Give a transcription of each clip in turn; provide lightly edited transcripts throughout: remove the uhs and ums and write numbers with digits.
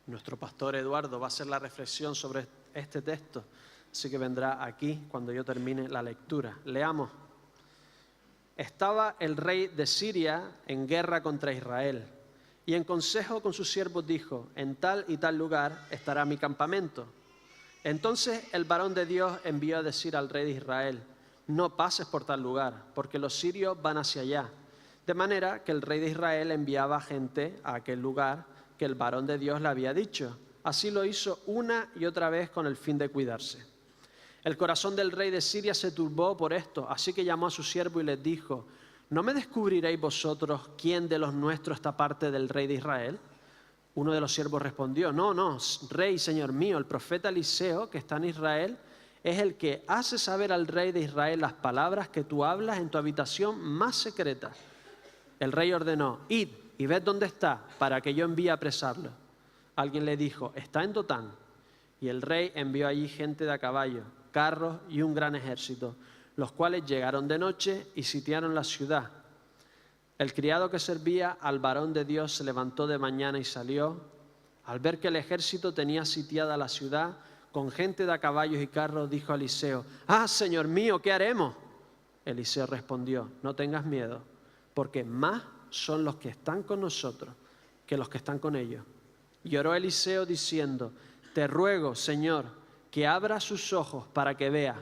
Nuestro pastor Eduardo va a hacer la reflexión sobre este texto, así que vendrá aquí cuando yo termine la lectura. Leamos. Estaba el rey de Siria en guerra contra Israel, y en consejo con sus siervos dijo: en tal y tal lugar estará mi campamento. Entonces el varón de Dios envió a decir al rey de Israel: no pases por tal lugar, porque los sirios van hacia allá. De manera que el rey de Israel enviaba gente a aquel lugar que el varón de Dios le había dicho. Así lo hizo una y otra vez con el fin de cuidarse. El corazón del rey de Siria se turbó por esto, así que llamó a su siervo y les dijo: ¿no me descubriréis vosotros quién de los nuestros está parte del rey de Israel? Uno de los siervos respondió: no, rey, señor mío, el profeta Eliseo, que está en Israel, es el que hace saber al rey de Israel las palabras que tú hablas en tu habitación más secreta. El rey ordenó: id y ved dónde está, para que yo envíe a apresarlo. Alguien le dijo: está en Dotán. Y el rey envió allí gente de a caballo, carros y un gran ejército, los cuales llegaron de noche y sitiaron la ciudad. El criado que servía al varón de Dios se levantó de mañana y salió. Al ver que el ejército tenía sitiada la ciudad, con gente de a caballos y carros, dijo a Eliseo: señor mío, ¿qué haremos? Eliseo respondió: no tengas miedo, porque más son los que están con nosotros que los que están con ellos. Y oró Eliseo diciendo: te ruego, Señor, que abra sus ojos para que vea.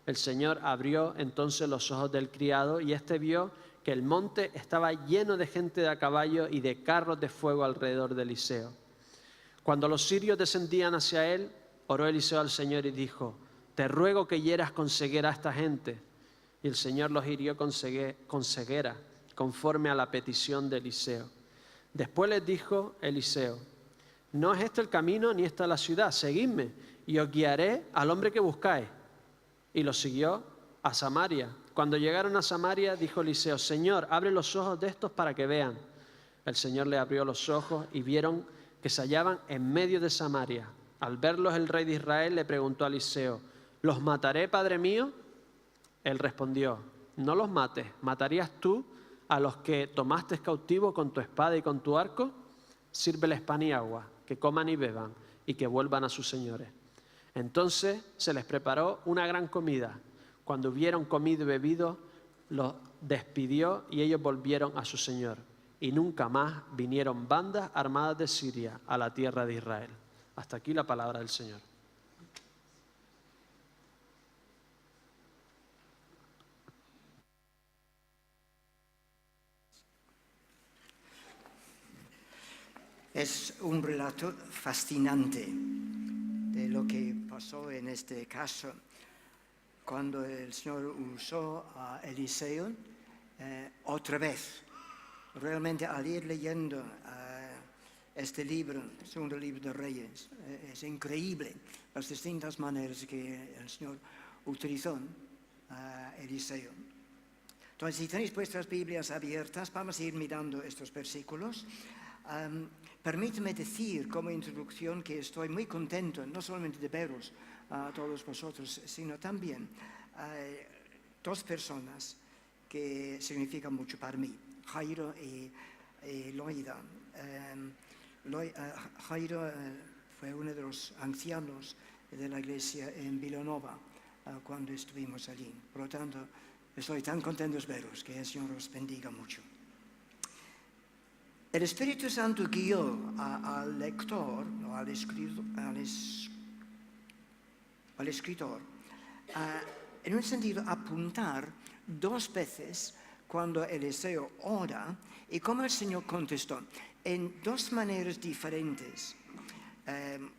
El Señor abrió entonces los ojos del criado, y éste vio que el monte estaba lleno de gente de a caballo y de carros de fuego alrededor de Eliseo. Cuando los sirios descendían hacia él, oró Eliseo al Señor y dijo: te ruego que hieras con ceguera a esta gente. Y el Señor los hirió con ceguera, conforme a la petición de Eliseo. Después les dijo Eliseo: no es este el camino ni esta la ciudad, seguidme y os guiaré al hombre que buscáis. Y los siguió a Samaria. Cuando llegaron a Samaria, dijo Eliseo: Señor, abre los ojos de estos para que vean. El Señor le abrió los ojos y vieron que se hallaban en medio de Samaria. Al verlos, el rey de Israel le preguntó a Eliseo: ¿los mataré, padre mío? Él respondió: no los mates. ¿Matarías tú a los que tomaste cautivo con tu espada y con tu arco? Sírveles pan y agua, que coman y beban, y que vuelvan a sus señores. Entonces se les preparó una gran comida. Cuando hubieron comido y bebido, los despidió y ellos volvieron a su señor. Y nunca más vinieron bandas armadas de Siria a la tierra de Israel. Hasta aquí la palabra del Señor. Es un relato fascinante de lo que pasó en este caso cuando el Señor usó a Eliseo otra vez. Realmente al ir leyendo este libro, el segundo libro de Reyes, es increíble las distintas maneras que el Señor utilizó a Eliseo. Entonces, si tenéis vuestras Biblias abiertas, vamos a ir mirando estos versículos. Permíteme decir como introducción que estoy muy contento, no solamente de veros a todos vosotros, sino también dos personas que significan mucho para mí, Jairo y Loida. Jairo fue uno de los ancianos de la iglesia en Vilanova cuando estuvimos allí. Por lo tanto, estoy tan contento de veros, que el Señor os bendiga mucho. El Espíritu Santo guió al lector, o al escritor, en un sentido apuntar dos veces cuando Eliseo ora y cómo el Señor contestó, en dos maneras diferentes.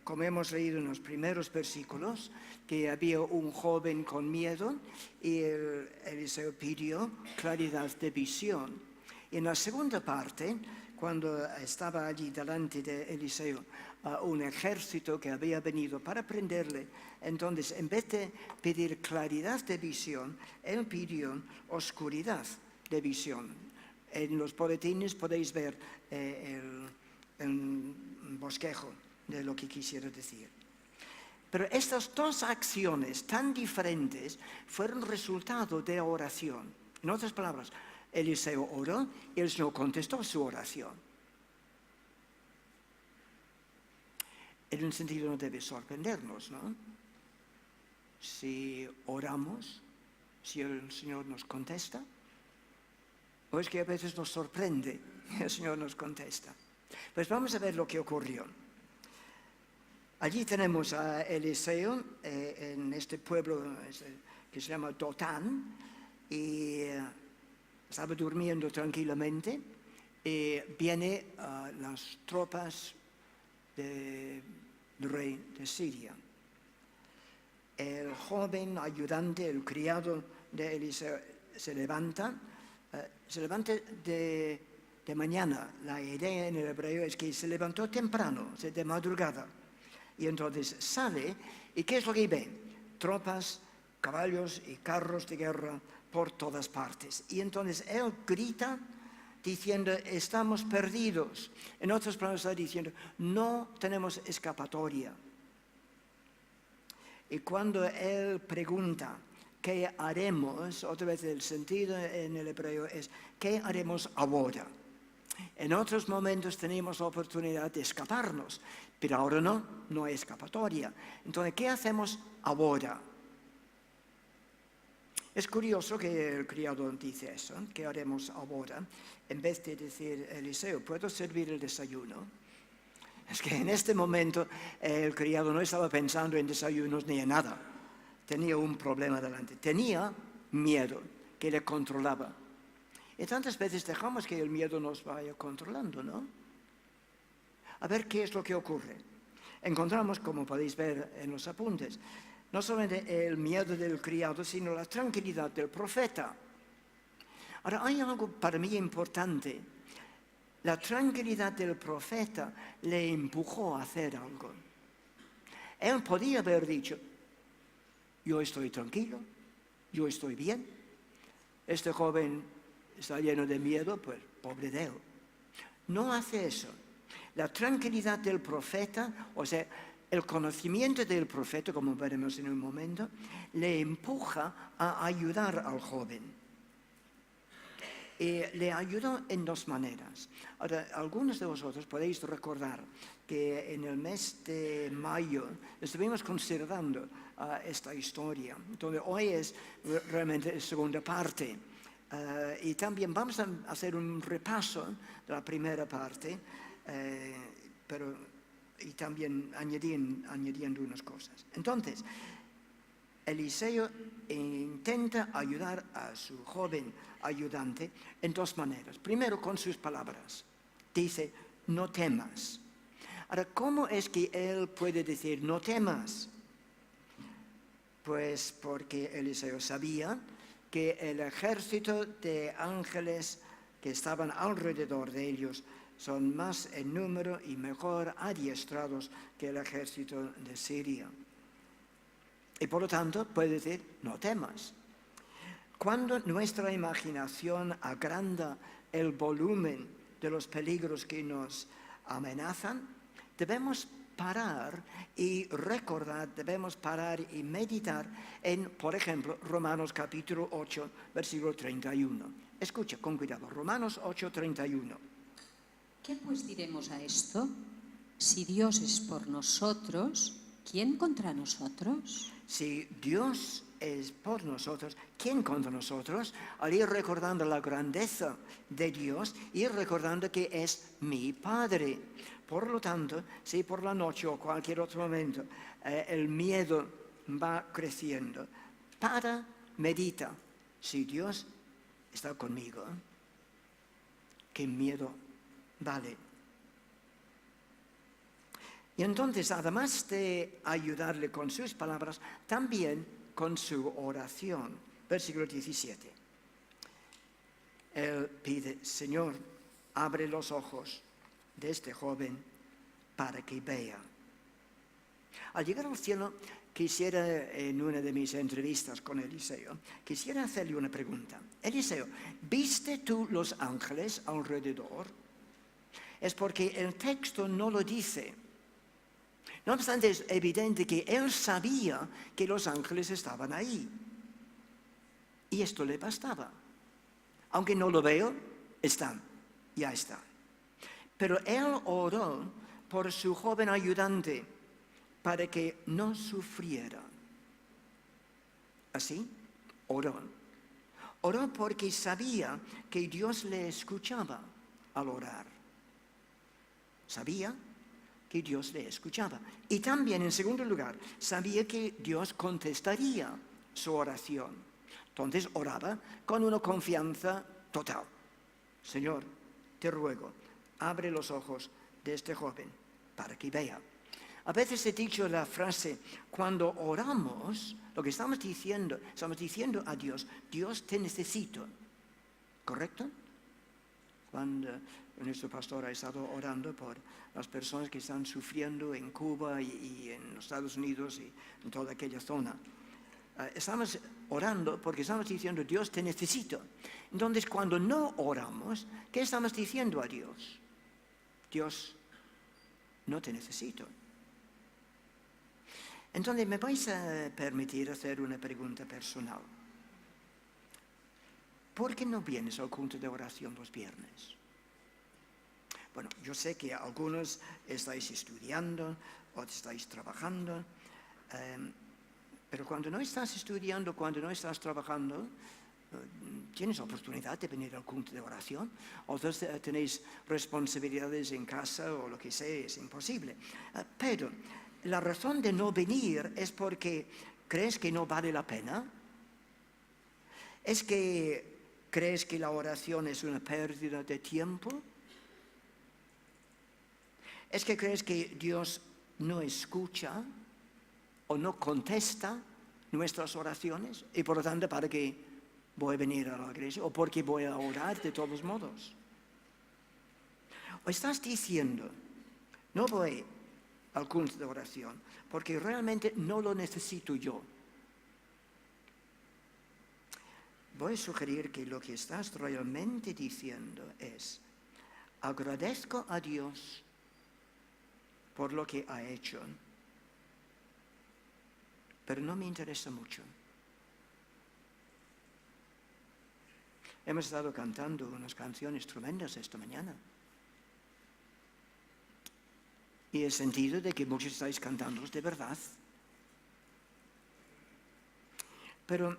Como hemos leído en los primeros versículos, que había un joven con miedo y Eliseo pidió claridad de visión. Y en la segunda parte, cuando estaba allí delante de Eliseo un ejército que había venido para prenderle, entonces en vez de pedir claridad de visión, él pidió oscuridad de visión. En los boletines podéis ver el bosquejo de lo que quisiera decir. Pero estas dos acciones tan diferentes fueron resultado de oración. En otras palabras, Eliseo oró y el Señor contestó su oración. En un sentido no debe sorprendernos, ¿no? Si oramos, si el Señor nos contesta, o es que a veces nos sorprende que el Señor nos contesta. Pues vamos a ver lo que ocurrió. Allí tenemos a Eliseo en este pueblo que se llama Dotán, y estaba durmiendo tranquilamente, y vienen las tropas del rey de Siria. El joven ayudante, el criado de Eliseo, se levanta de mañana. La idea en el hebreo es que se levantó temprano, de madrugada. Y entonces sale, ¿y qué es lo que ve? Tropas, caballos y carros de guerra por todas partes. Y entonces él grita diciendo, estamos perdidos. En otras palabras está diciendo, no tenemos escapatoria. Y cuando él pregunta, ¿qué haremos? Otra vez el sentido en el hebreo es, ¿qué haremos ahora? En otros momentos tenemos la oportunidad de escaparnos, pero ahora no hay escapatoria. Entonces, ¿qué hacemos ahora? Es curioso que el criado dice eso, ¿qué haremos ahora? En vez de decir, Eliseo, ¿puedo servir el desayuno? Es que en este momento el criado no estaba pensando en desayunos ni en nada. Tenía un problema delante. Tenía miedo que le controlaba. Y tantas veces dejamos que el miedo nos vaya controlando, ¿no? A ver qué es lo que ocurre. Encontramos, como podéis ver en los apuntes, no solamente el miedo del criado, sino la tranquilidad del profeta. Ahora, hay algo para mí importante. La tranquilidad del profeta le empujó a hacer algo. Él podía haber dicho, yo estoy tranquilo, yo estoy bien. Este joven está lleno de miedo, pues pobre de él. No hace eso. La tranquilidad del profeta, o sea, el conocimiento del profeta, como veremos en un momento, le empuja a ayudar al joven. Le ayudó en dos maneras. Ahora, algunos de vosotros podéis recordar que en el mes de mayo estuvimos considerando esta historia. Entonces, hoy es realmente la segunda parte. Y también vamos a hacer un repaso de la primera parte, y también añadiendo unas cosas. Entonces, Eliseo intenta ayudar a su joven ayudante en dos maneras. Primero, con sus palabras. Dice, no temas. Ahora, ¿cómo es que él puede decir, no temas? Pues porque Eliseo sabía que el ejército de ángeles que estaban alrededor de ellos son más en número y mejor adiestrados que el ejército de Siria. Y por lo tanto puede decir, no temas. Cuando nuestra imaginación agranda el volumen de los peligros que nos amenazan, debemos parar y recordar, debemos parar y meditar en, por ejemplo, Romanos capítulo 8, versículo 31. Escucha con cuidado, Romanos 8, 31. ¿Qué pues diremos a esto? Si Dios es por nosotros, ¿quién contra nosotros? Si Dios es por nosotros, ¿quién contra nosotros? Al ir recordando la grandeza de Dios, ir recordando que es mi Padre. Por lo tanto, si por la noche o cualquier otro momento el miedo va creciendo, para, medita, si Dios está conmigo, ¿qué miedo vale? Y entonces, además de ayudarle con sus palabras, también con su oración. Versículo 17. Él pide, Señor, abre los ojos de este joven para que vea. Al llegar al cielo, quisiera, en una de mis entrevistas con Eliseo, quisiera hacerle una pregunta. Eliseo, ¿viste tú los ángeles alrededor? Es porque el texto no lo dice. No obstante, es evidente que él sabía que los ángeles estaban ahí. Y esto le bastaba. Aunque no lo veo, están, ya están. Pero él oró por su joven ayudante. para que no sufriera. Así, oró. Oró porque sabía que Dios le escuchaba al orar. Sabía que Dios le escuchaba. Y también, en segundo lugar, sabía que Dios contestaría su oración. Entonces oraba con una confianza total. Señor, te ruego, abre los ojos de este joven para que vea. A veces he dicho la frase, cuando oramos, lo que estamos diciendo a Dios, Dios te necesito. ¿Correcto? Cuando nuestro pastor ha estado orando por las personas que están sufriendo en Cuba y en los Estados Unidos y en toda aquella zona. Estamos orando porque estamos diciendo, Dios te necesito. Entonces, cuando no oramos, ¿qué estamos diciendo a Dios? Dios, no te necesito. Entonces, me vais a permitir hacer una pregunta personal. ¿Por qué no vienes al culto de oración los viernes? Bueno, yo sé que algunos estáis estudiando o estáis trabajando, pero cuando no estás estudiando, cuando no estás trabajando, tienes oportunidad de venir al culto de oración. Otros tenéis responsabilidades en casa o lo que sea, es imposible. Pero la razón de no venir es porque crees que no vale la pena. ¿Es que crees que la oración es una pérdida de tiempo? ¿Es que crees que Dios no escucha o no contesta nuestras oraciones? Y por lo tanto, ¿para qué voy a venir a la iglesia? ¿O porque voy a orar de todos modos? ¿O estás diciendo, no voy al culto de oración porque realmente no lo necesito yo? Voy a sugerir que lo que estás realmente diciendo es, agradezco a Dios por lo que ha hecho, pero no me interesa mucho. Hemos estado cantando unas canciones tremendas esta mañana. Y he sentido de que muchos estáis cantándolos de verdad. Pero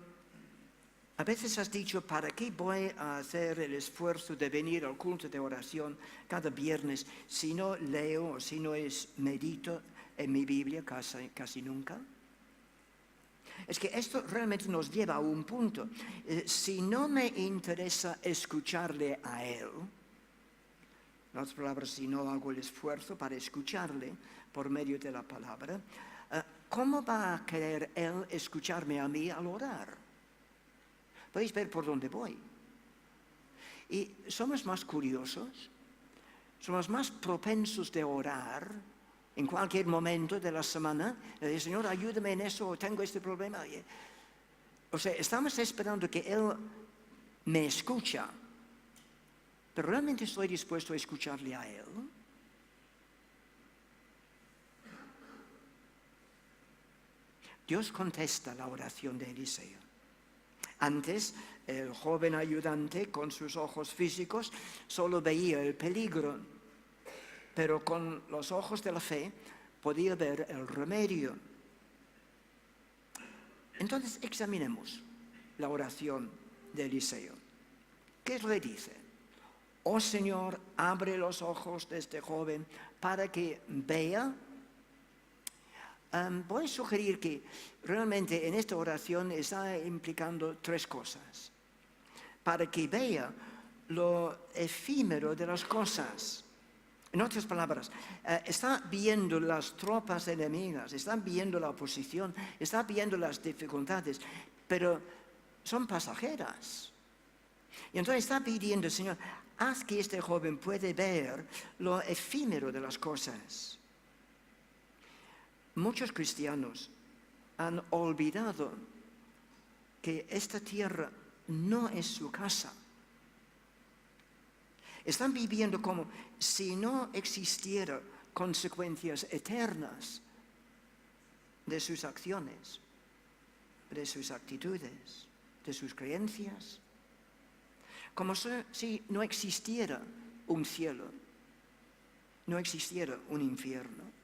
a veces has dicho, ¿para qué voy a hacer el esfuerzo de venir al culto de oración cada viernes si no leo o si no medito en mi Biblia casi nunca? Es que esto realmente nos lleva a un punto. Si no me interesa escucharle a Él, en otras palabras, si no hago el esfuerzo para escucharle por medio de la palabra, ¿cómo va a querer Él escucharme a mí al orar? Podéis ver por dónde voy. Y somos más curiosos, somos más propensos de orar en cualquier momento de la semana. Decir, Señor, ayúdame en eso, tengo este problema. O sea, estamos esperando que Él me escucha, pero ¿realmente estoy dispuesto a escucharle a Él? Dios contesta la oración de Eliseo. Antes, el joven ayudante, con sus ojos físicos, solo veía el peligro, pero con los ojos de la fe podía ver el remedio. Entonces, examinemos la oración de Eliseo. ¿Qué le dice? Oh Señor, abre los ojos de este joven para que vea. Voy a sugerir que realmente en esta oración está implicando tres cosas. Para que vea lo efímero de las cosas. En otras palabras, está viendo las tropas enemigas, está viendo la oposición, está viendo las dificultades, pero son pasajeras. Y entonces está pidiendo, Señor, haz que este joven pueda ver lo efímero de las cosas. Muchos cristianos han olvidado que esta tierra no es su casa. Están viviendo como si no existieran consecuencias eternas de sus acciones, de sus actitudes, de sus creencias. Como si no existiera un cielo, no existiera un infierno.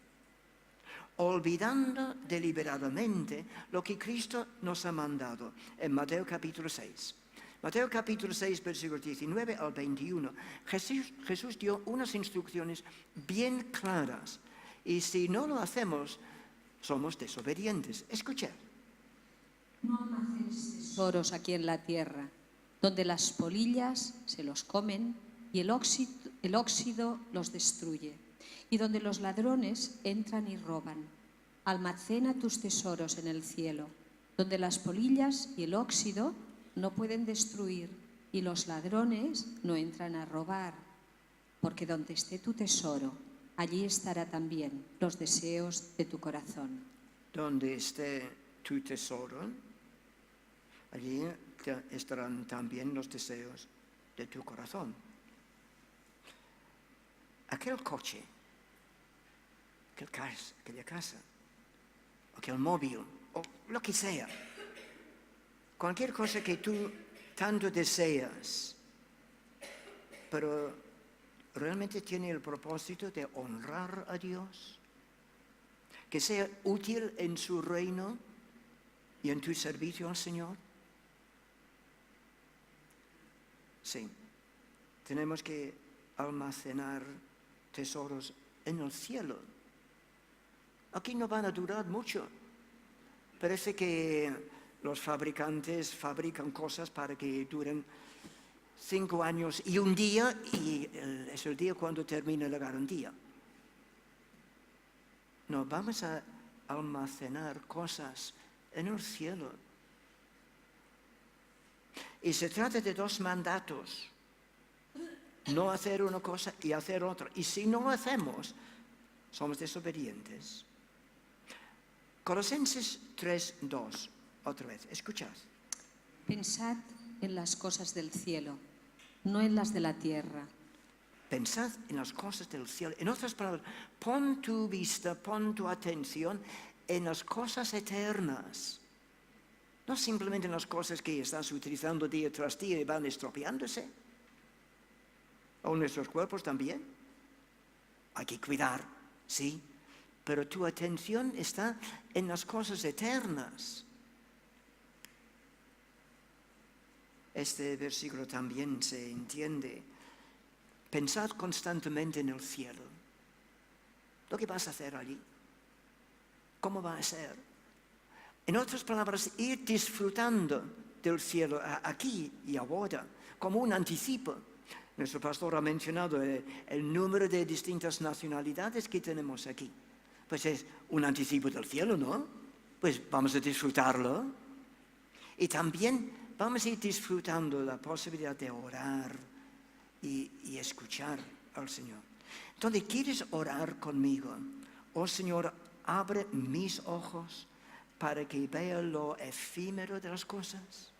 olvidando deliberadamente lo que Cristo nos ha mandado en Mateo capítulo 6. Mateo capítulo 6, versículos 19 al 21. Jesús dio unas instrucciones bien claras y si no lo hacemos, somos desobedientes. Escuchad. No almacenes tesoros aquí en la tierra, donde las polillas se los comen y el óxido los destruye, y donde los ladrones entran y roban. Almacena tus tesoros en el cielo, donde las polillas y el óxido no pueden destruir y los ladrones no entran a robar. Porque donde esté tu tesoro, allí estará también los deseos de tu corazón. Donde esté tu tesoro, allí estarán también los deseos de tu corazón. Aquel coche, aquella casa, aquel móvil, o lo que sea, cualquier cosa que tú tanto deseas, pero realmente tiene el propósito de honrar a Dios, que sea útil en su reino y en tu servicio al Señor. Sí, tenemos que almacenar tesoros en el cielo. Aquí no van a durar mucho. Parece que los fabricantes fabrican cosas para que duren 5 años y un día, y es el día cuando termina la garantía. No, vamos a almacenar cosas en el cielo. Y se trata de 2 mandatos. No hacer una cosa y hacer otra. Y si no lo hacemos, somos desobedientes. Colosenses 3:2. Otra vez, escuchad. Pensad en las cosas del cielo, no en las de la tierra. Pensad en las cosas del cielo. En otras palabras, pon tu vista, pon tu atención en las cosas eternas. No simplemente en las cosas que estás utilizando día tras día y van estropeándose. O nuestros cuerpos también. Hay que cuidar, sí. Pero tu atención está en las cosas eternas. Este versículo también se entiende. Pensad constantemente en el cielo. Lo que vas a hacer allí. ¿Cómo va a ser? En otras palabras, ir disfrutando del cielo aquí y ahora, como un anticipo. Nuestro pastor ha mencionado el número de distintas nacionalidades que tenemos aquí. Pues es un anticipo del cielo, ¿no? Pues vamos a disfrutarlo. Y también vamos a ir disfrutando la posibilidad de orar y escuchar al Señor. Entonces, ¿quieres orar conmigo? Oh Señor, abre mis ojos para que vea lo efímero de las cosas.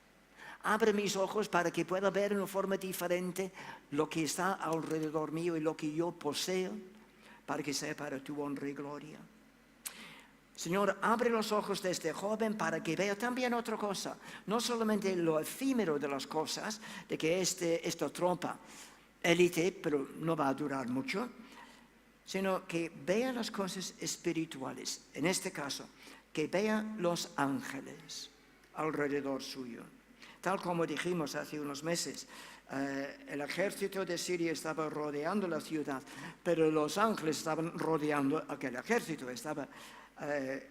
Abre mis ojos para que pueda ver de una forma diferente lo que está alrededor mío y lo que yo poseo, para que sea para tu honra y gloria. Señor, abre los ojos de este joven para que vea también otra cosa. No solamente lo efímero de las cosas, de que esta tropa élite, pero no va a durar mucho, sino que vea las cosas espirituales. En este caso, que vea los ángeles alrededor suyo. Tal como dijimos hace unos meses, el ejército de Siria estaba rodeando la ciudad, pero los ángeles estaban rodeando aquel ejército, estaba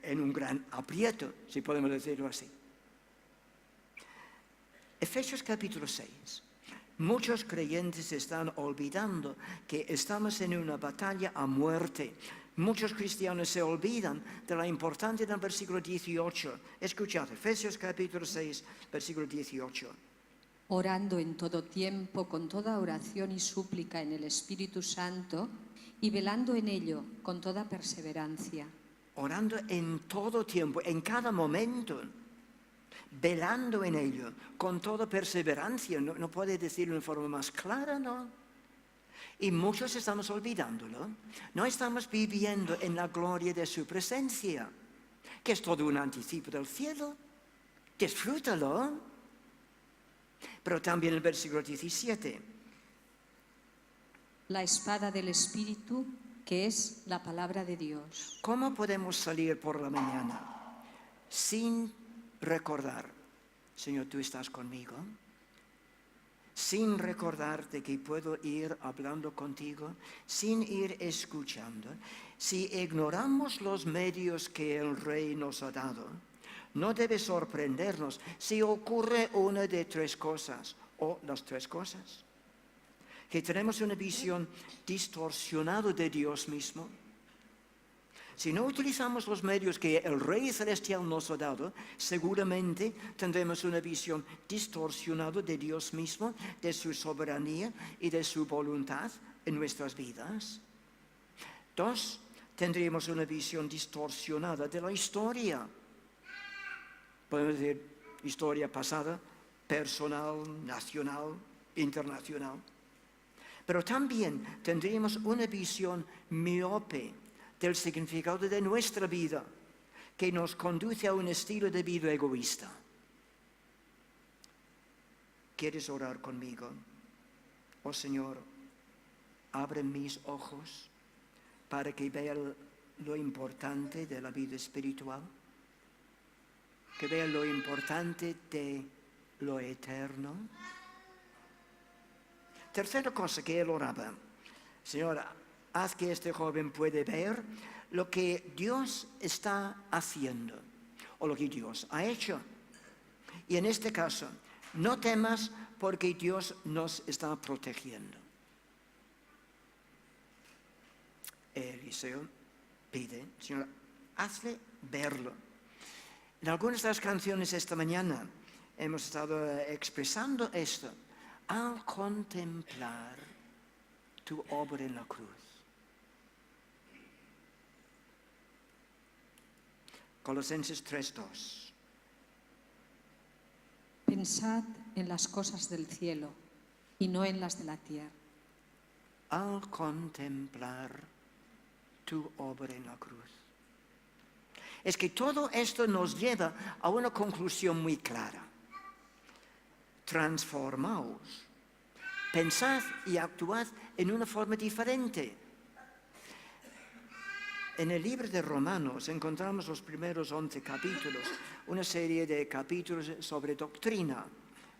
en un gran aprieto, si podemos decirlo así. Efesios capítulo 6. Muchos creyentes están olvidando que estamos en una batalla a muerte. Muchos cristianos se olvidan de la importancia del versículo 18. Escuchad, Efesios capítulo 6, versículo 18. Orando en todo tiempo, con toda oración y súplica en el Espíritu Santo, y velando en ello con toda perseverancia. Orando en todo tiempo, en cada momento, velando en ello, con toda perseverancia. No puede decirlo de forma más clara, ¿no? Y muchos estamos olvidándolo. No estamos viviendo en la gloria de su presencia, que es todo un anticipo del cielo. Disfrútalo. Pero también el versículo 17. La espada del Espíritu, que es la palabra de Dios. ¿Cómo podemos salir por la mañana sin recordar, Señor, tú estás conmigo? Sin recordarte que puedo ir hablando contigo, sin ir escuchando. Si ignoramos los medios que el Rey nos ha dado, no debe sorprendernos si ocurre una de tres cosas, o las tres cosas. Que tenemos una visión distorsionada de Dios mismo. Si no utilizamos los medios que el Rey Celestial nos ha dado, seguramente tendremos una visión distorsionada de Dios mismo, de su soberanía y de su voluntad en nuestras vidas. 2, tendríamos una visión distorsionada de la historia. Podemos decir historia pasada, personal, nacional, internacional. Pero también tendríamos una visión miope del significado de nuestra vida, que nos conduce a un estilo de vida egoísta. ¿Quieres orar conmigo? Oh Señor, abre mis ojos para que vea lo importante de la vida espiritual, que vea lo importante de lo eterno. Tercera cosa que él oraba, Señor, haz que este joven pueda ver lo que Dios está haciendo o lo que Dios ha hecho. Y en este caso, no temas porque Dios nos está protegiendo. Eliseo pide, Señor, hazle verlo. En algunas de las canciones esta mañana hemos estado expresando esto. Al contemplar tu obra en la cruz. Colosenses 3:2. Pensad en las cosas del cielo y no en las de la tierra. Al contemplar tu obra en la cruz. Es que todo esto nos lleva a una conclusión muy clara. Transformaos. Pensad y actuad en una forma diferente. En el libro de Romanos encontramos los primeros 11 capítulos, una serie de capítulos sobre doctrina.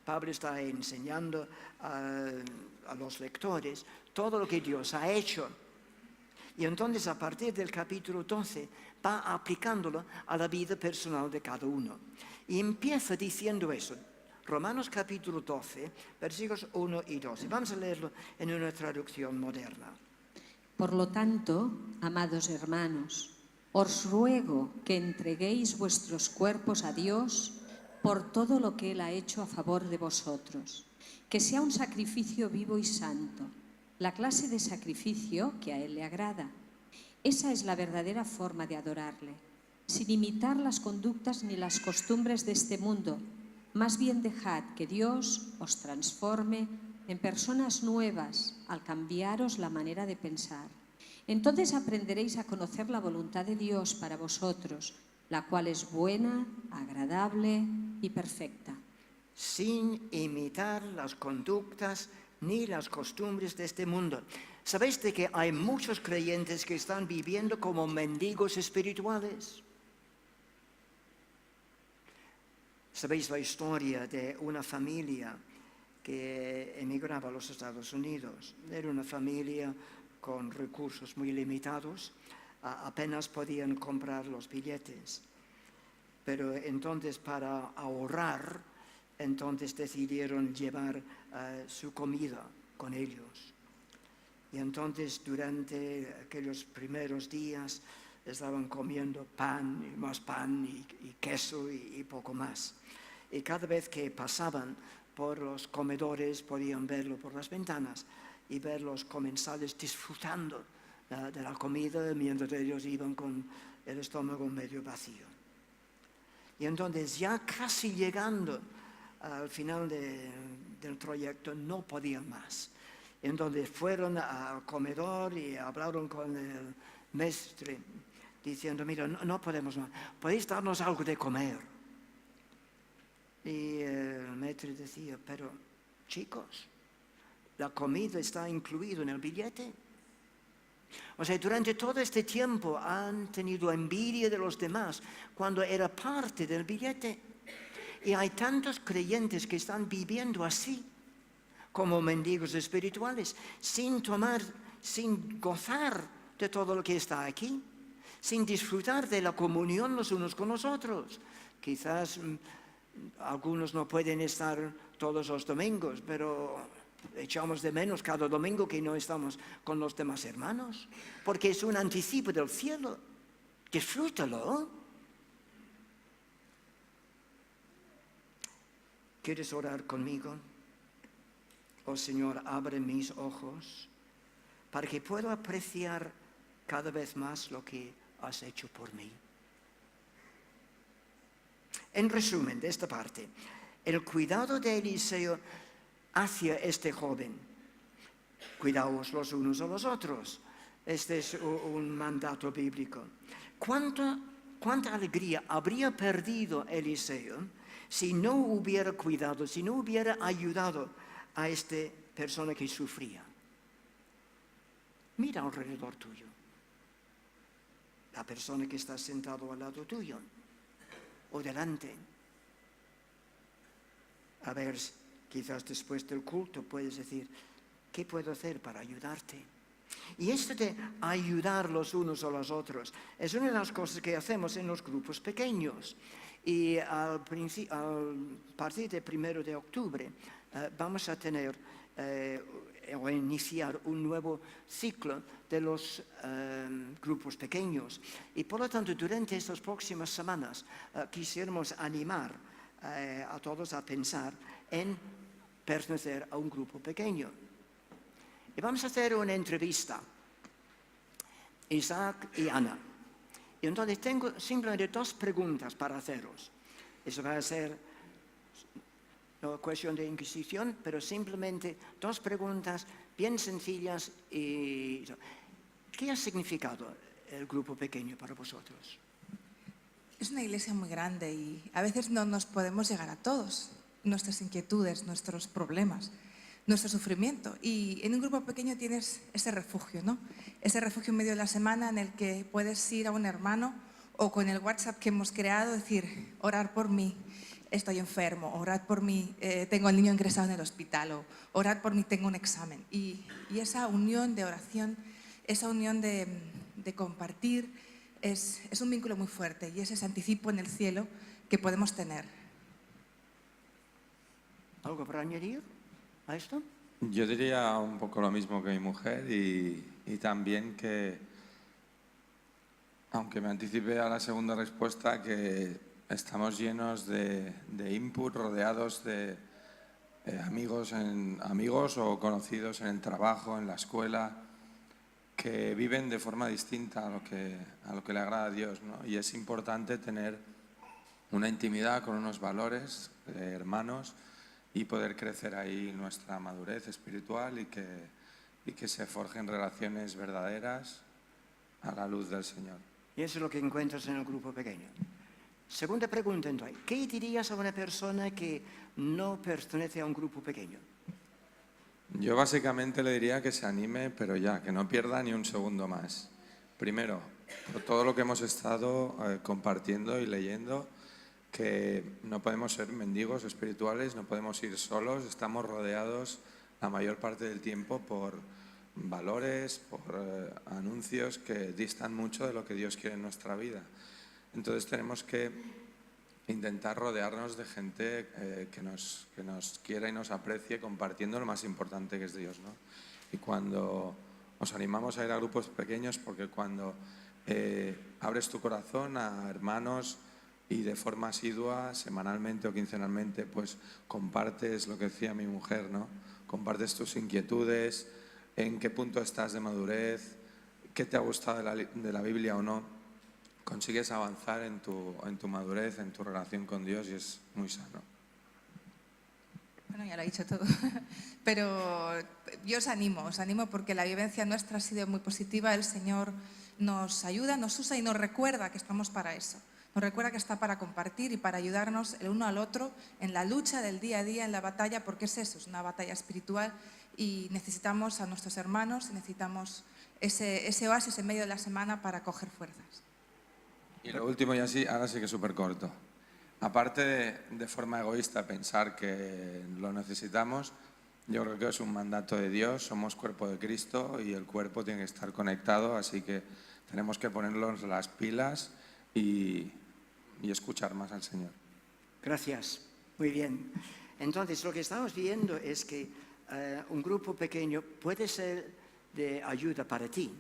Pablo está enseñando a los lectores todo lo que Dios ha hecho. Y entonces a partir del capítulo 12 va aplicándolo a la vida personal de cada uno. Y empieza diciendo eso. Romanos capítulo 12, versículos 1 y 2. Vamos a leerlo en una traducción moderna. Por lo tanto, amados hermanos, os ruego que entreguéis vuestros cuerpos a Dios por todo lo que Él ha hecho a favor de vosotros, que sea un sacrificio vivo y santo, la clase de sacrificio que a Él le agrada. Esa es la verdadera forma de adorarle, sin imitar las conductas ni las costumbres de este mundo. Más bien dejad que Dios os transforme en personas nuevas al cambiaros la manera de pensar. Entonces aprenderéis a conocer la voluntad de Dios para vosotros, la cual es buena, agradable y perfecta. Sin imitar las conductas ni las costumbres de este mundo. ¿Sabéis de que hay muchos creyentes que están viviendo como mendigos espirituales? ¿Sabéis la historia de una familia que emigraba a los Estados Unidos? Era una familia con recursos muy limitados, apenas podían comprar los billetes. Pero entonces para ahorrar, entonces decidieron llevar su comida con ellos. Y entonces durante aquellos primeros días estaban comiendo pan y más pan y queso y poco más. Y cada vez que pasaban por los comedores podían verlo por las ventanas y ver los comensales disfrutando de la comida mientras ellos iban con el estómago medio vacío. Y entonces ya casi llegando al final del trayecto no podían más. Entonces fueron al comedor y hablaron con el mestre diciendo, mira, no podemos más, ¿podéis darnos algo de comer? Y el maestro decía, pero chicos, la comida está incluida en el billete. O sea, durante todo este tiempo han tenido envidia de los demás cuando era parte del billete. Y hay tantos creyentes que están viviendo así, como mendigos espirituales, sin gozar de todo lo que está aquí, sin disfrutar de la comunión los unos con los otros. Quizás algunos no pueden estar todos los domingos, pero echamos de menos cada domingo que no estamos con los demás hermanos, porque es un anticipo del cielo. Disfrútalo. ¿Quieres orar conmigo? Oh Señor, abre mis ojos para que pueda apreciar cada vez más lo que has hecho por mí. En resumen de esta parte, el cuidado de Eliseo hacia este joven. Cuidaos los unos a los otros. Este es un mandato bíblico. ¿Cuánta alegría habría perdido Eliseo si no hubiera cuidado, si no hubiera ayudado a esta persona que sufría? Mira alrededor tuyo. La persona que está sentado al lado tuyo o delante. A ver, quizás después del culto puedes decir, ¿qué puedo hacer para ayudarte? Y esto de ayudar los unos a los otros es una de las cosas que hacemos en los grupos pequeños. Y a partir del 1 de octubre vamos a tener o iniciar un nuevo ciclo de los grupos pequeños. Y por lo tanto, durante estas próximas semanas quisiéramos animar a todos a pensar en pertenecer a un grupo pequeño. Y vamos a hacer una entrevista, Isaac y Ana. Y entonces tengo simplemente 2 preguntas para haceros. Eso va a ser no cuestión de inquisición, pero simplemente 2 preguntas bien sencillas. ¿Qué ha significado el grupo pequeño para vosotros? Es una iglesia muy grande y a veces no nos podemos llegar a todos, nuestras inquietudes, nuestros problemas, nuestro sufrimiento. Y en un grupo pequeño tienes ese refugio, ¿no? Ese refugio en medio de la semana en el que puedes ir a un hermano o con el WhatsApp que hemos creado, decir, orar por mí, estoy enfermo, orad por mí, tengo al niño ingresado en el hospital, o orad por mí, tengo un examen. Y esa unión de oración, esa unión de compartir, es un vínculo muy fuerte y es ese anticipo en el cielo que podemos tener. ¿Algo para añadir a esto? Yo diría un poco lo mismo que mi mujer y también que, aunque me anticipe a la segunda respuesta, que estamos llenos de input, rodeados de amigos o conocidos en el trabajo, en la escuela, que viven de forma distinta a lo que le agrada a Dios, ¿no? Y es importante tener una intimidad con unos valores hermanos y poder crecer ahí nuestra madurez espiritual y que se forjen relaciones verdaderas a la luz del Señor. Y eso es lo que encuentras en el grupo pequeño. Segunda pregunta, entonces. ¿Qué dirías a una persona que no pertenece a un grupo pequeño? Yo básicamente le diría que se anime, pero ya, que no pierda ni un segundo más. Primero, por todo lo que hemos estado compartiendo y leyendo, que no podemos ser mendigos espirituales, no podemos ir solos, estamos rodeados la mayor parte del tiempo por valores, por anuncios que distan mucho de lo que Dios quiere en nuestra vida. Entonces tenemos que intentar rodearnos de gente que nos quiera y nos aprecie compartiendo lo más importante que es Dios, ¿no? Y cuando os animamos a ir a grupos pequeños, porque cuando abres tu corazón a hermanos y de forma asidua, semanalmente o quincenalmente, pues compartes lo que decía mi mujer, ¿no? Compartes tus inquietudes, en qué punto estás de madurez, qué te ha gustado de la Biblia o no. Consigues avanzar en tu madurez, en tu relación con Dios y es muy sano. Bueno, ya lo ha dicho todo, pero yo os animo porque la vivencia nuestra ha sido muy positiva. El Señor nos ayuda, nos usa y nos recuerda que estamos para eso. Nos recuerda que está para compartir y para ayudarnos el uno al otro en la lucha del día a día, en la batalla, porque es eso, es una batalla espiritual y necesitamos a nuestros hermanos, necesitamos ese oasis en medio de la semana para coger fuerzas. Y lo último, y así, ahora sí que es súper corto. Aparte de forma egoísta pensar que lo necesitamos, yo creo que es un mandato de Dios, somos cuerpo de Cristo y el cuerpo tiene que estar conectado, así que tenemos que ponernos las pilas y escuchar más al Señor. Gracias, muy bien. Entonces, lo que estamos viendo es que un grupo pequeño puede ser de ayuda para ti,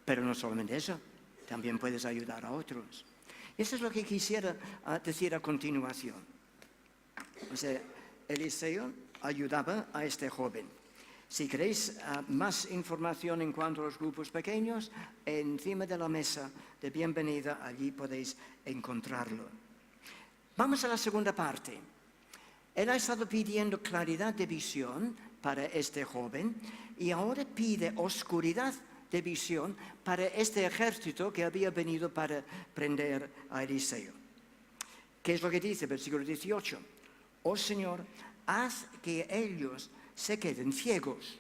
pero no solamente eso, también puedes ayudar a otros. Eso es lo que quisiera decir a continuación. O sea, Eliseo ayudaba a este joven. Si queréis más información en cuanto a los grupos pequeños, encima de la mesa de bienvenida, allí podéis encontrarlo. Vamos a la segunda parte. Él ha estado pidiendo claridad de visión para este joven y ahora pide oscuridad de visión para este ejército que había venido para prender a Eliseo. ¿Qué es lo que dice? Versículo 18. Oh Señor, haz que ellos se queden ciegos.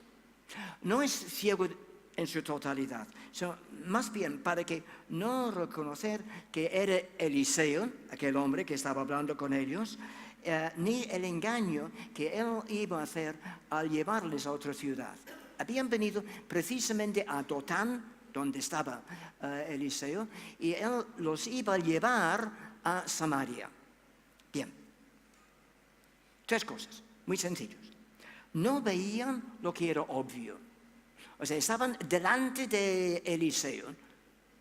No es ciego en su totalidad, sino más bien para que no reconocer que era Eliseo, aquel hombre que estaba hablando con ellos, ni el engaño que él iba a hacer al llevarles a otra ciudad. Habían venido precisamente a Dotán, donde estaba Eliseo, y él los iba a llevar a Samaria. Bien. Tres cosas, muy sencillas. No veían lo que era obvio. O sea, estaban delante de Eliseo,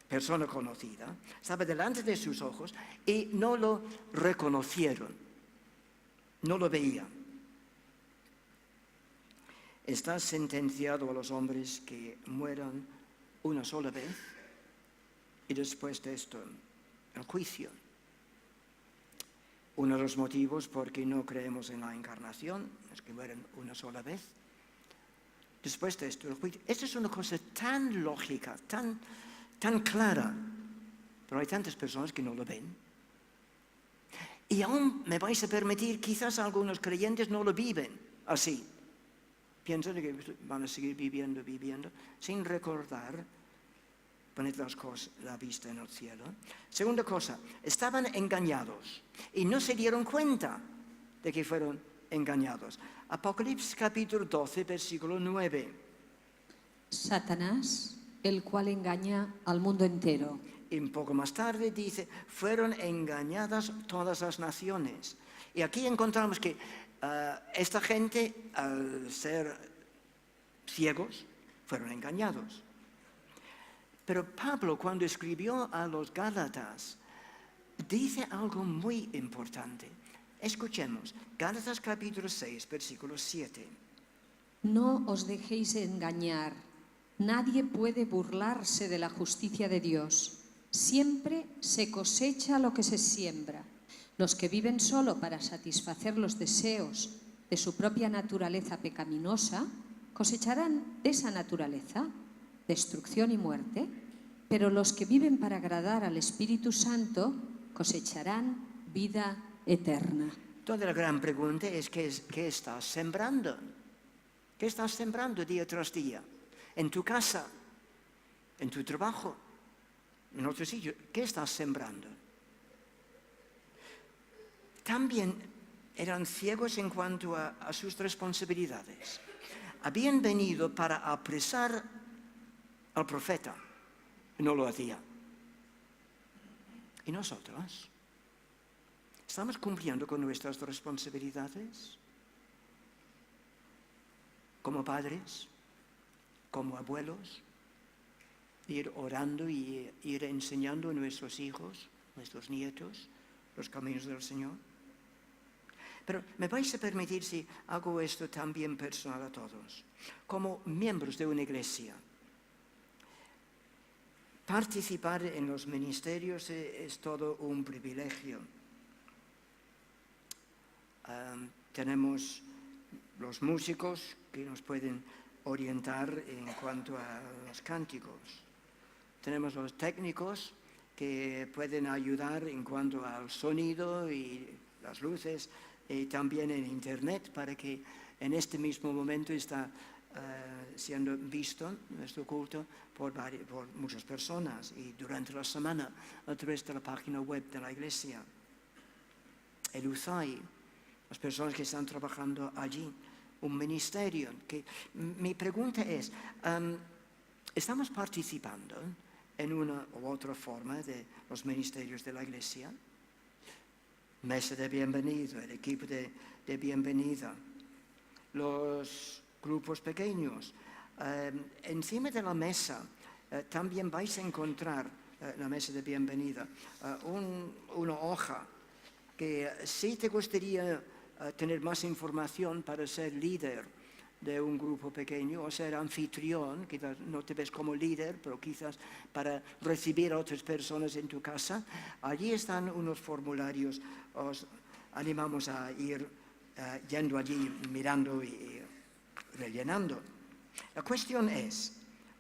persona conocida, estaba delante de sus ojos y no lo reconocieron, no lo veían. Está sentenciado a los hombres que mueran una sola vez y después de esto el juicio. Uno de los motivos por qué no creemos en la encarnación es que mueren una sola vez. Después de esto el juicio. Esto es una cosa tan lógica, tan clara, pero hay tantas personas que no lo ven. Y aún me vais a permitir, quizás algunos creyentes no lo viven así. Piensan que van a seguir viviendo, sin recordar, poner la vista en el cielo. Segunda cosa, estaban engañados y no se dieron cuenta de que fueron engañados. Apocalipsis capítulo 12, versículo 9. Satanás, el cual engaña al mundo entero. Y un poco más tarde dice, fueron engañadas todas las naciones. Y aquí encontramos que esta gente, al ser ciegos, fueron engañados. Pero Pablo, cuando escribió a los Gálatas, dice algo muy importante. Escuchemos, Gálatas capítulo 6, versículo 7. No os dejéis engañar. Nadie puede burlarse de la justicia de Dios. Siempre se cosecha lo que se siembra. Los que viven solo para satisfacer los deseos de su propia naturaleza pecaminosa, cosecharán de esa naturaleza destrucción y muerte, pero los que viven para agradar al Espíritu Santo cosecharán vida eterna. Entonces la gran pregunta es, ¿qué estás sembrando? ¿Qué estás sembrando día tras día? En tu casa, en tu trabajo, en otro sitio, ¿qué estás sembrando? También eran ciegos en cuanto a sus responsabilidades. Habían venido para apresar al profeta, y no lo hacía. ¿Y nosotros? ¿Estamos cumpliendo con nuestras responsabilidades? Como padres, como abuelos, ir orando y ir enseñando a nuestros hijos, nuestros nietos, los caminos del Señor. Pero me vais a permitir si hago esto también personal a todos. Como miembros de una iglesia, participar en los ministerios es todo un privilegio. Tenemos los músicos que nos pueden orientar en cuanto a los cánticos. Tenemos los técnicos que pueden ayudar en cuanto al sonido y las luces, y también en internet para que En este mismo momento está siendo visto nuestro culto por muchas personas y durante la semana a través de la página web de la iglesia. El UZAI, las personas que están trabajando allí, un ministerio. Mi pregunta es, ¿estamos participando en una u otra forma de los ministerios de la iglesia? Mesa de bienvenida, el equipo de bienvenida, los grupos pequeños. Encima de la mesa también vais a encontrar, la mesa de bienvenida, una hoja que si te gustaría tener más información para ser líder de un grupo pequeño o ser anfitrión, quizás no te ves como líder, pero quizás para recibir a otras personas en tu casa, allí están unos formularios. Os animamos a ir yendo allí, mirando y rellenando. La cuestión es,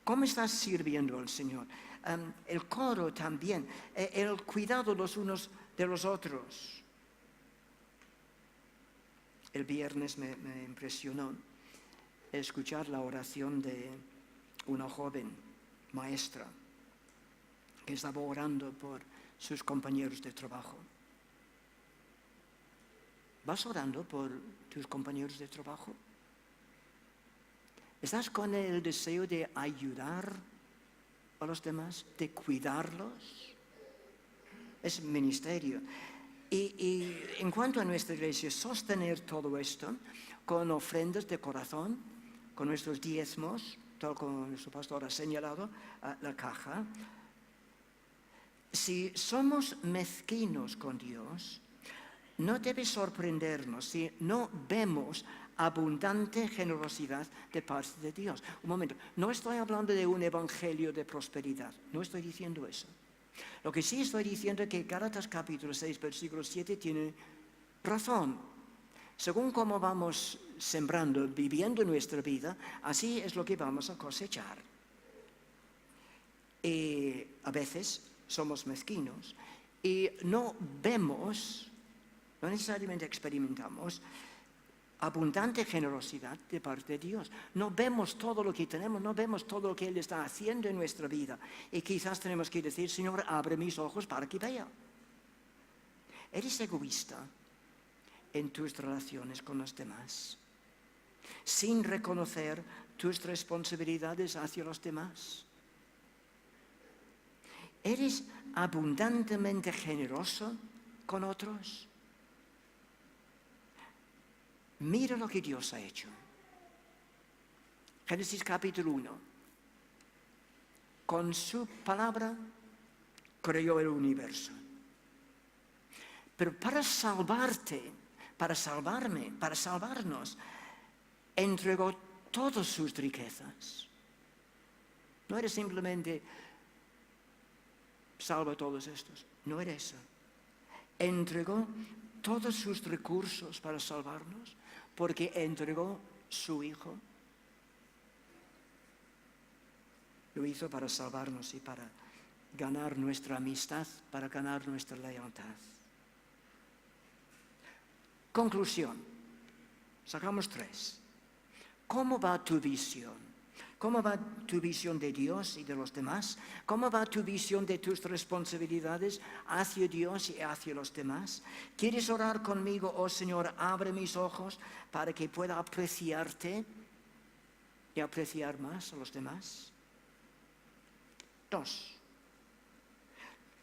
¿cómo estás sirviendo al Señor? El coro también, el cuidado los unos de los otros. El viernes me impresionó escuchar la oración de una joven maestra que estaba orando por sus compañeros de trabajo. ¿Vas orando por tus compañeros de trabajo? ¿Estás con el deseo de ayudar a los demás, de cuidarlos? Es ministerio. Y en cuanto a nuestra iglesia, sostener todo esto con ofrendas de corazón, con nuestros diezmos, tal como nuestro pastor ha señalado, la caja. Si somos mezquinos con Dios, no debe sorprendernos si no vemos abundante generosidad de parte de Dios. Un momento, no estoy hablando de un evangelio de prosperidad, no estoy diciendo eso. Lo que sí estoy diciendo es que Gálatas capítulo 6, versículo 7 tiene razón. Según cómo vamos sembrando, viviendo nuestra vida, así es lo que vamos a cosechar. Y a veces somos mezquinos y no vemos, no necesariamente experimentamos abundante generosidad de parte de Dios. No vemos todo lo que tenemos, no vemos todo lo que Él está haciendo en nuestra vida. Y quizás tenemos que decir, Señor, abre mis ojos para que vea. ¿Eres egoísta en tus relaciones con los demás, sin reconocer tus responsabilidades hacia los demás? ¿Eres abundantemente generoso con otros? Mira lo que Dios ha hecho. Génesis capítulo 1. Con su palabra creó el universo. Pero para salvarte, para salvarme, para salvarnos, entregó todas sus riquezas. No era simplemente salva a todos estos. No era eso. Entregó todos sus recursos para salvarnos, porque entregó su Hijo. Lo hizo para salvarnos y para ganar nuestra amistad, para ganar nuestra lealtad. Conclusión. Sacamos 3. ¿Cómo va tu visión? ¿Cómo va tu visión de Dios y de los demás? ¿Cómo va tu visión de tus responsabilidades hacia Dios y hacia los demás? ¿Quieres orar conmigo? Oh Señor, abre mis ojos para que pueda apreciarte y apreciar más a los demás. 2.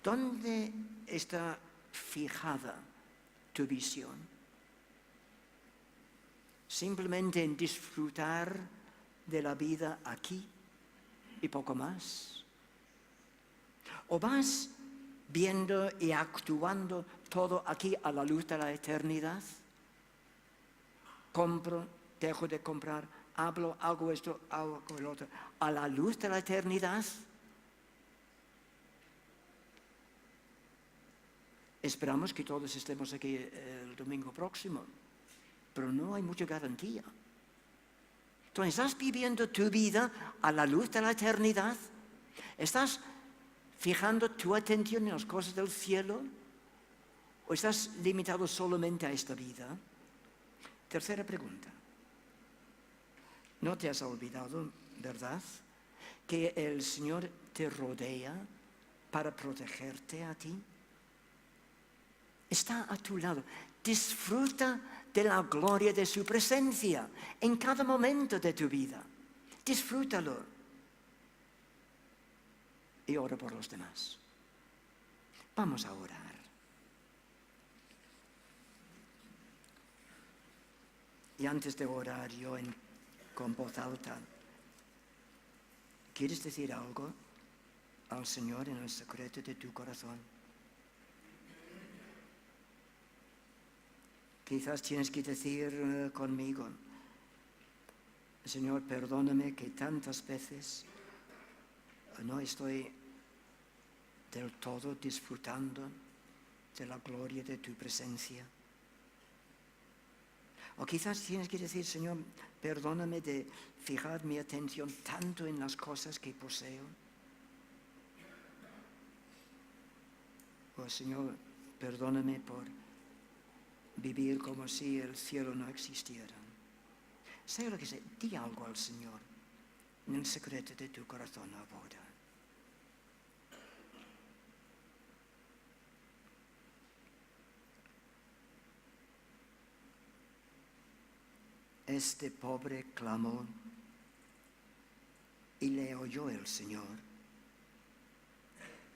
¿Dónde está fijada tu visión? ¿Simplemente en disfrutar de la vida aquí y poco más? ¿O vas viendo y actuando todo aquí a la luz de la eternidad? Compro, dejo de comprar, hablo, hago esto, hago el otro, a la luz de la eternidad. Esperamos que todos estemos aquí el domingo próximo, pero no hay mucha garantía. Entonces, ¿estás viviendo tu vida a la luz de la eternidad? ¿Estás fijando tu atención en las cosas del cielo? ¿O estás limitado solamente a esta vida? Tercera pregunta. No te has olvidado, ¿verdad?, que el Señor te rodea para protegerte a ti. Está a tu lado. Disfruta de la gloria de su presencia en cada momento de tu vida. Disfrútalo. Y ora por los demás. Vamos a orar. Y antes de orar yo con voz alta, ¿quieres decir algo al Señor en el secreto de tu corazón? Quizás tienes que decir conmigo: Señor, perdóname que tantas veces no estoy del todo disfrutando de la gloria de tu presencia. O quizás tienes que decir: Señor, perdóname de fijar mi atención tanto en las cosas que poseo. O Señor, perdóname por vivir como si el cielo no existiera. Sea lo que sea, di algo al Señor en el secreto de tu corazón ahora. Este pobre clamó y le oyó el Señor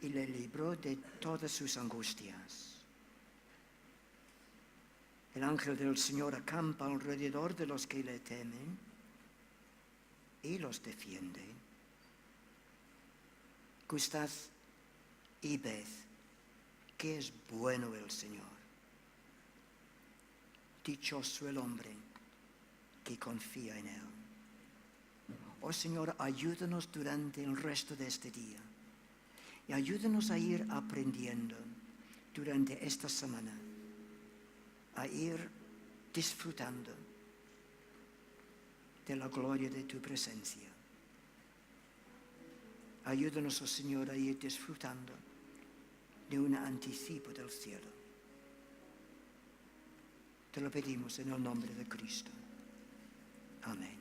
y le libró de todas sus angustias. El ángel del Señor acampa alrededor de los que le temen y los defiende. Gustad y ved que es bueno el Señor. Dichoso el hombre que confía en Él. Oh Señor, ayúdanos durante el resto de este día y ayúdanos a ir aprendiendo durante esta semana, a ir disfrutando de la gloria de tu presencia. Ayúdanos, oh Señor, a ir disfrutando de un anticipo del cielo. Te lo pedimos en el nombre de Cristo. Amén.